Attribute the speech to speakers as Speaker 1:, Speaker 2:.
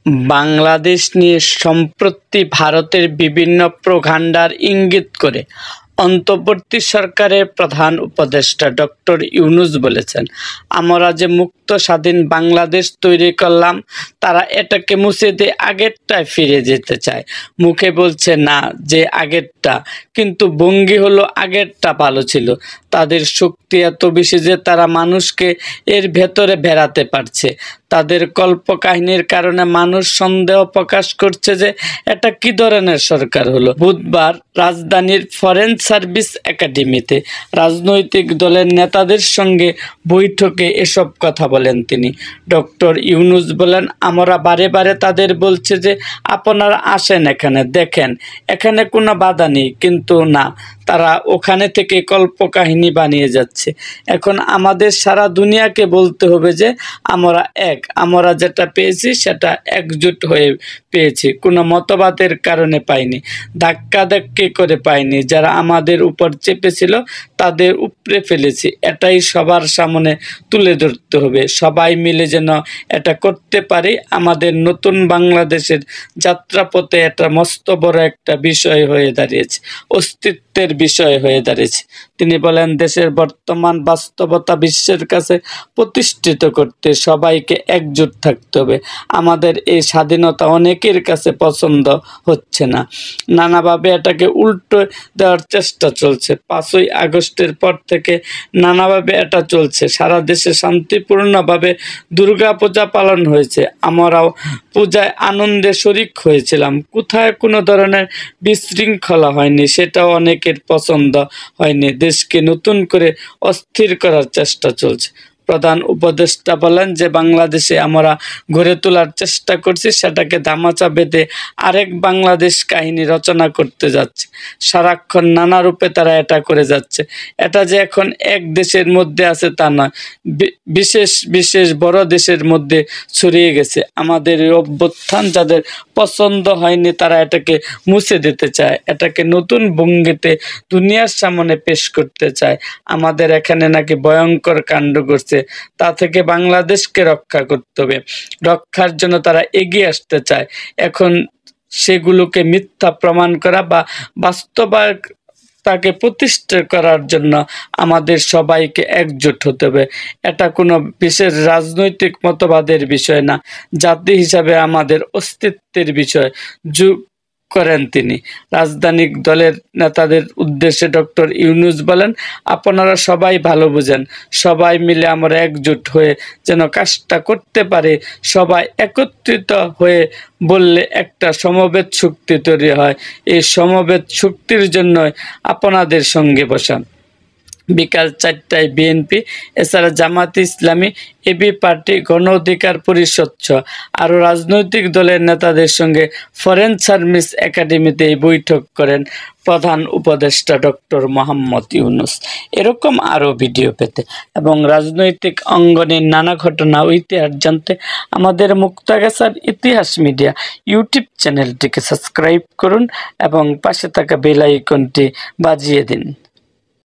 Speaker 1: বাংলাদেশ নিয়ে সম্প্রতি ভারতের বিভিন্ন প্রোপাগান্ডার ইঙ্গিত করে অন্তর্বর্তী সরকারের প্রধান উপদেষ্টা ডক্টর ইউনূস বলেছেন, আমরা যে মুক্ত স্বাধীন বাংলাদেশ তৈরি করলাম তারা এটাকে মুছে দিয়ে আগেরটায় ফিরে যেতে চায়। মুখে বলছে না যে আগেরটা, কিন্তু ভঙ্গি হলো আগেরটা ভালো ছিল। তাদের শক্তি এত বেশি যে তারা মানুষকে এর ভেতরে বেড়াতে পারছে। তাদের কল্পকাহিনীর কারণে মানুষ সন্দেহ প্রকাশ করছে যে এটা কি ধরনের সরকার হলো। বুধবার রাজধানীর ফরেন সার্ভিস একাডেমিতে রাজনৈতিক দলের নেতাদের সঙ্গে বৈঠকে এসব কথা বলেন তিনি। ডক্টর ইউনূস বলেন, আমরা বারে বারে তাদের বলছে যে আপনারা আসেন, এখানে দেখেন, এখানে কোনো বাধা নেই, কিন্তু না, তারা ওখানে থেকে কল্পকাহিনী বানিয়ে যাচ্ছে। এখন আমাদের সারা দুনিয়াকে বলতে হবে যে আমরা এক, আমরা যেটা পেয়েছি সেটা একজোট হয়ে পেয়েছি, কোনো মতবাদের কারণে পাইনি, ধাক্কাধাক্কি করে পাইনি। যারা আমাদের উপর চেপেছিল তাদের উপরে ফেলেছি, এটাই সবার সামনে তুলে ধরতে হবে। সবাই মিলে যেন এটা করতে পারি। আমাদের নতুন বাংলাদেশের যাত্রাপথে এটা মস্ত বড় একটা বিষয় হয়ে দাঁড়িয়েছে, অস্তিত্বের বিষয় হয়ে দাঁড়িয়েছে। তিনি বলেন, দেশের বর্তমান বাস্তবতা বিশ্বের কাছে প্রতিষ্ঠিত করতে সবাইকে একজোট থাকতে হবে। আমাদের এই স্বাধীনতা অনেকের কাছে পছন্দ হচ্ছে না, নানাভাবে এটাকে উল্টো দেওয়ার চেষ্টা চলছে। 5ই আগস্টের পর থেকে নানাভাবে এটা চলছে। সারা দেশে শান্তিপূর্ণভাবে দুর্গাপূজা পালন হয়েছে, আমরাও পূজায় আনন্দে শরিক হয়েছিলাম। কোথায় কোনো ধরনের বিশৃঙ্খলা হয়নি, সেটাও অনেকের পছন্দ হয়নি। দেশকে নতুন করে অস্থির করার চেষ্টা চলছে। প্রধান উপদেষ্টা বলেন যে বাংলাদেশে আমরা গড়ে তোলার চেষ্টা করছি, সেটাকে ধামাচা বেঁধে আরেক বাংলাদেশ কাহিনী রচনা করতে যাচ্ছে। সারাক্ষণ নানা রূপে তারা এটা করে যাচ্ছে। এটা যে এখন এক দেশের মধ্যে আছে তা নয়, বিশেষ বিশেষ বড় দেশের মধ্যে ছড়িয়ে গেছে। আমাদের এই অভ্যুত্থান যাদের পছন্দ হয়নি তারা এটাকে মুছে দিতে চায়, এটাকে নতুন ভঙ্গিতে দুনিয়ার সামনে পেশ করতে চায়। আমাদের এখানে নাকি ভয়ঙ্কর কাণ্ড করছে, তা থেকে বাংলাদেশকে রক্ষা করতে হবে। রক্ষার জন্য তারা এগিয়ে আসতে চায়। এখন সেগুলোকে মিথ্যা প্রমাণ করা বা বাস্তবায়ন তাকে প্রতিষ্ঠা করার জন্য আমাদের সবাইকে একজোট হতে হবে। এটা কোনো বিশেষ রাজনৈতিক মতবাদের বিষয় না, জাতি হিসাবে আমাদের অস্তিত্বের বিষয় যোগ করেন তিনি। রাজনৈতিক দলের নেতাদের উদ্দেশ্যে ডক্টর ইউনূস বলেন, আপনারা সবাই ভালো বুঝেন, সবাই মিলে আমরা একজোট হয়ে যেন কাজটা করতে পারে। সবাই একত্রিত হয়ে বললে একটা সমবেত শক্তি তৈরি হয়। এই সমবেত শক্তির জন্য আপনাদের সঙ্গে বসান। বিকাল 4টায় বিএনপি, এছাড়া জামায়াতে ইসলামী, এবি পার্টি, গণ অধিকার পরিষদ সহ আরও রাজনৈতিক দলের নেতাদের সঙ্গে ফরেন সার্ভিস একাডেমিতে এই বৈঠক করেন প্রধান উপদেষ্টা ডক্টর মোহাম্মদ ইউনূস। এরকম আরও ভিডিও পেতে এবং রাজনৈতিক অঙ্গনের নানা ঘটনা ও ইতিহাস জানতে আমাদের মুক্তাগাছার ইতিহাস মিডিয়া ইউটিউব চ্যানেলটিকে সাবস্ক্রাইব করুন এবং পাশে থাকা বেল আইকনটি বাজিয়ে দিন।